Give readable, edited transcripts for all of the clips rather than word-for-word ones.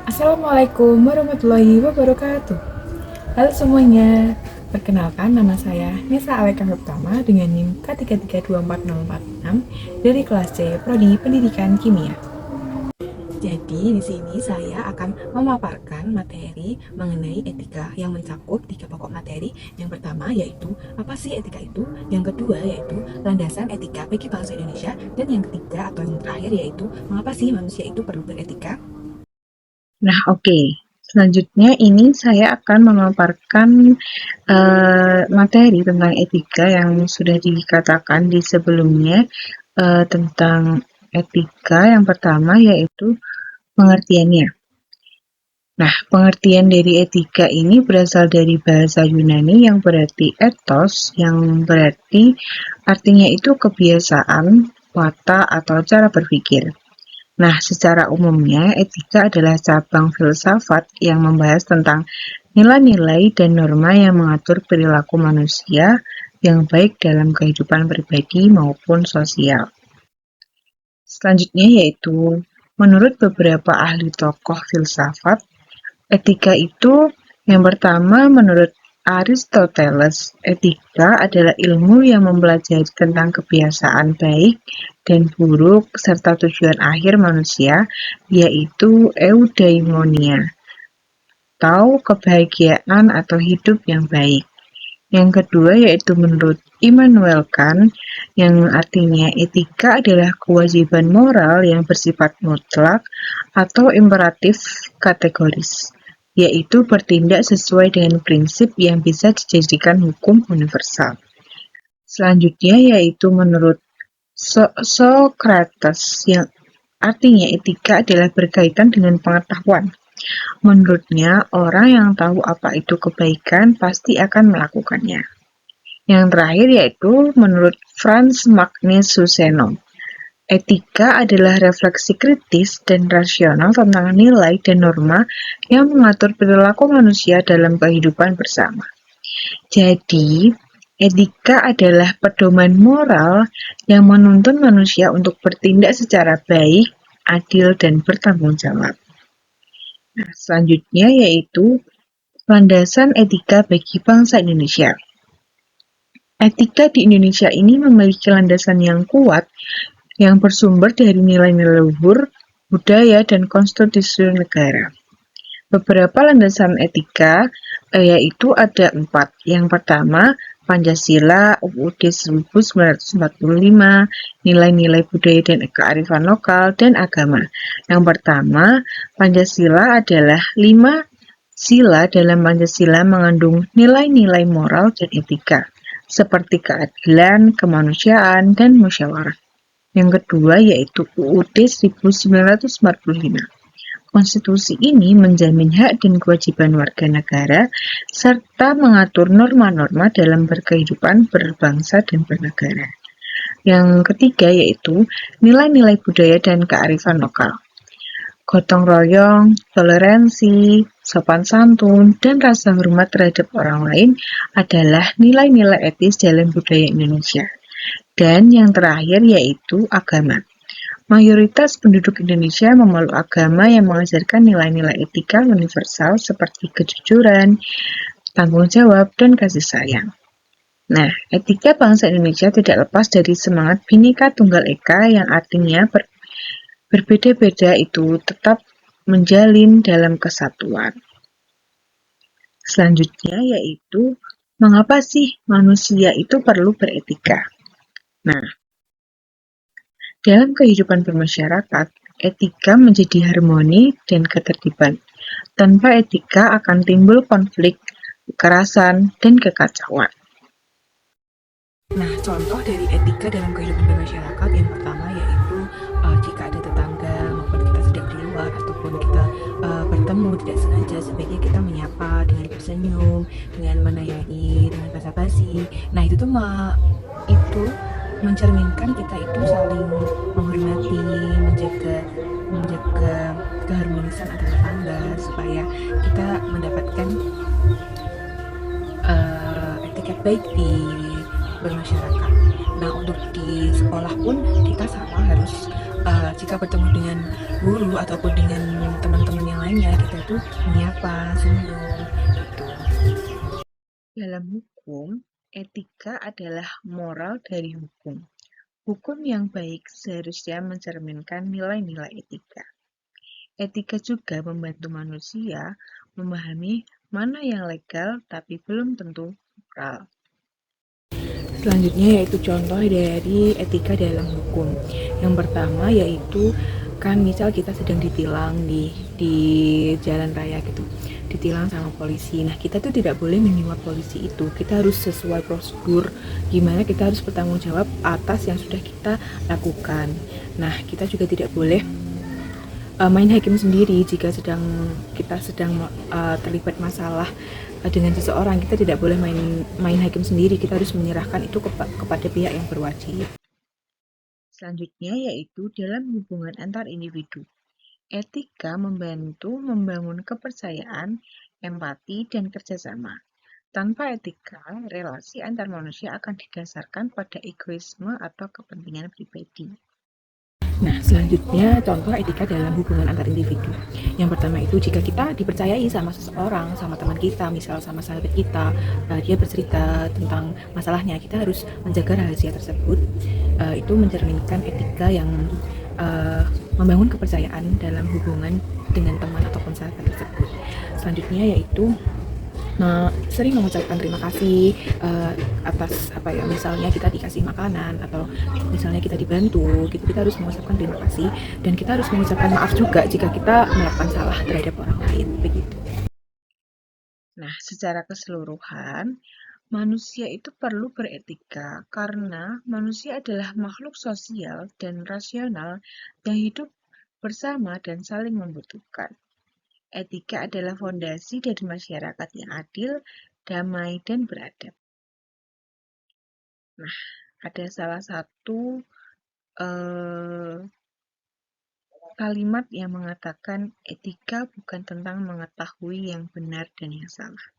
Assalamualaikum warahmatullahi wabarakatuh. Halo semuanya, perkenalkan nama saya Nesa Aleka Utama dengan NIM K3324046 dari kelas C Prodi Pendidikan Kimia. Jadi di sini saya akan memaparkan materi mengenai etika yang mencakup 3 pokok materi. Yang pertama yaitu apa sih etika itu, yang kedua yaitu landasan etika bagi bangsa Indonesia, dan yang ketiga atau yang terakhir yaitu mengapa sih manusia itu perlu beretika. Nah, oke. Selanjutnya ini saya akan memaparkan materi tentang etika yang sudah dikatakan di sebelumnya tentang etika. Yang pertama yaitu pengertiannya. Nah, pengertian dari etika ini berasal dari bahasa Yunani yang berarti ethos, yang berarti artinya itu kebiasaan, watak, atau cara berpikir. Nah, secara umumnya, etika adalah cabang filsafat yang membahas tentang nilai-nilai dan norma yang mengatur perilaku manusia yang baik dalam kehidupan pribadi maupun sosial. Selanjutnya yaitu, menurut beberapa ahli tokoh filsafat, etika itu yang pertama menurut Aristoteles, etika adalah ilmu yang mempelajari tentang kebiasaan baik dan buruk serta tujuan akhir manusia, yaitu eudaimonia, atau kebahagiaan atau hidup yang baik. Yang kedua yaitu menurut Immanuel Kant, yang artinya etika adalah kewajiban moral yang bersifat mutlak atau imperatif kategoris, yaitu bertindak sesuai dengan prinsip yang bisa dijadikan hukum universal. Selanjutnya yaitu menurut Socrates, yang artinya etika adalah berkaitan dengan pengetahuan. Menurutnya, orang yang tahu apa itu kebaikan pasti akan melakukannya. Yang terakhir yaitu menurut Franz Magnus Suseno, etika adalah refleksi kritis dan rasional tentang nilai dan norma yang mengatur perilaku manusia dalam kehidupan bersama. Jadi, etika adalah pedoman moral yang menuntun manusia untuk bertindak secara baik, adil, dan bertanggung jawab. Nah, selanjutnya yaitu landasan etika bagi bangsa Indonesia. Etika di Indonesia ini memiliki landasan yang kuat yang bersumber dari nilai-nilai luhur, budaya, dan konstitusi negara. Beberapa landasan etika yaitu ada 4. Yang pertama, Pancasila, UUD 1945, nilai-nilai budaya dan kearifan lokal, dan agama. Yang pertama, Pancasila adalah 5 sila dalam Pancasila mengandung nilai-nilai moral dan etika, seperti keadilan, kemanusiaan, dan musyawarah. Yang kedua yaitu UUD 1945. Konstitusi ini menjamin hak dan kewajiban warga negara serta mengatur norma-norma dalam berkehidupan berbangsa dan bernegara. Yang ketiga yaitu nilai-nilai budaya dan kearifan lokal. Gotong royong, toleransi, sopan santun, dan rasa hormat terhadap orang lain adalah nilai-nilai etis dalam budaya Indonesia. Dan yang terakhir yaitu agama. Mayoritas penduduk Indonesia memeluk agama yang mengajarkan nilai-nilai etika universal seperti kejujuran, tanggung jawab, dan kasih sayang. Nah, etika bangsa Indonesia tidak lepas dari semangat Bhinneka Tunggal Ika yang artinya berbeda-beda itu tetap menjalin dalam kesatuan. Selanjutnya yaitu mengapa sih manusia itu perlu beretika? Nah, dalam kehidupan bermasyarakat, etika menjadi harmoni dan ketertiban. Tanpa etika akan timbul konflik, kekerasan, dan kekacauan. Nah, contoh dari etika dalam kehidupan bermasyarakat yang pertama yaitu jika ada tetangga maupun kita sedang di luar ataupun kita bertemu tidak sengaja, sebaiknya kita menyapa dengan tersenyum, dengan menanyai, dengan basa-basi. Nah, itu mencerminkan kita itu saling menghormati, menjaga keharmonisan antar tetangga supaya kita mendapatkan etiket baik di bermasyarakat. Nah, untuk di sekolah pun kita sama harus jika bertemu dengan guru ataupun dengan teman-teman yang lainnya, kita itu menyapa, senyum, gitu. Dalam hukum, etika adalah moral dari hukum. Hukum yang baik seharusnya mencerminkan nilai-nilai etika. Etika juga membantu manusia memahami mana yang legal tapi belum tentu moral. Selanjutnya yaitu contoh dari etika dalam hukum. Yang pertama yaitu kan misal kita sedang ditilang di jalan raya gitu, ditilang sama polisi. Nah kita tuh tidak boleh menyuap polisi itu. Kita harus sesuai prosedur gimana kita harus bertanggung jawab atas yang sudah kita lakukan. Nah kita juga tidak boleh main hakim sendiri jika kita sedang terlibat masalah dengan seseorang. Kita tidak boleh main hakim sendiri, kita harus menyerahkan itu kepada pihak yang berwajib. Selanjutnya yaitu dalam hubungan antar individu. Etika membantu membangun kepercayaan, empati, dan kerjasama. Tanpa etika, relasi antar manusia akan didasarkan pada egoisme atau kepentingan pribadi. Nah, selanjutnya contoh etika dalam hubungan antar individu. Yang pertama itu jika kita dipercayai sama seseorang, sama teman kita, misal sama sahabat kita, dia bercerita tentang masalahnya, kita harus menjaga rahasia tersebut. Itu mencerminkan etika yang membangun kepercayaan dalam hubungan dengan teman ataupun sahabat tersebut. Selanjutnya yaitu sering mengucapkan terima kasih atas apa ya, misalnya kita dikasih makanan atau misalnya kita dibantu gitu, kita harus mengucapkan terima kasih dan kita harus mengucapkan maaf juga jika kita melakukan salah terhadap orang lain begitu. Nah, secara keseluruhan, manusia itu perlu beretika karena manusia adalah makhluk sosial dan rasional yang hidup bersama dan saling membutuhkan. Etika adalah fondasi dari masyarakat yang adil, damai, dan beradab. Nah, ada salah satu kalimat yang mengatakan etika bukan tentang mengetahui yang benar dan yang salah,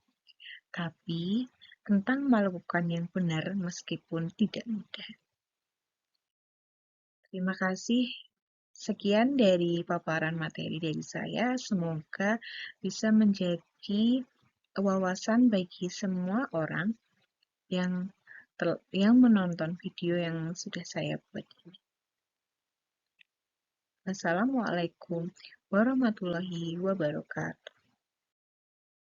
tapi tentang melakukan yang benar meskipun tidak mudah. Terima kasih. Sekian dari paparan materi dari saya. Semoga bisa menjadi wawasan bagi semua orang yang menonton video yang sudah saya buat ini. Wassalamualaikum warahmatullahi wabarakatuh.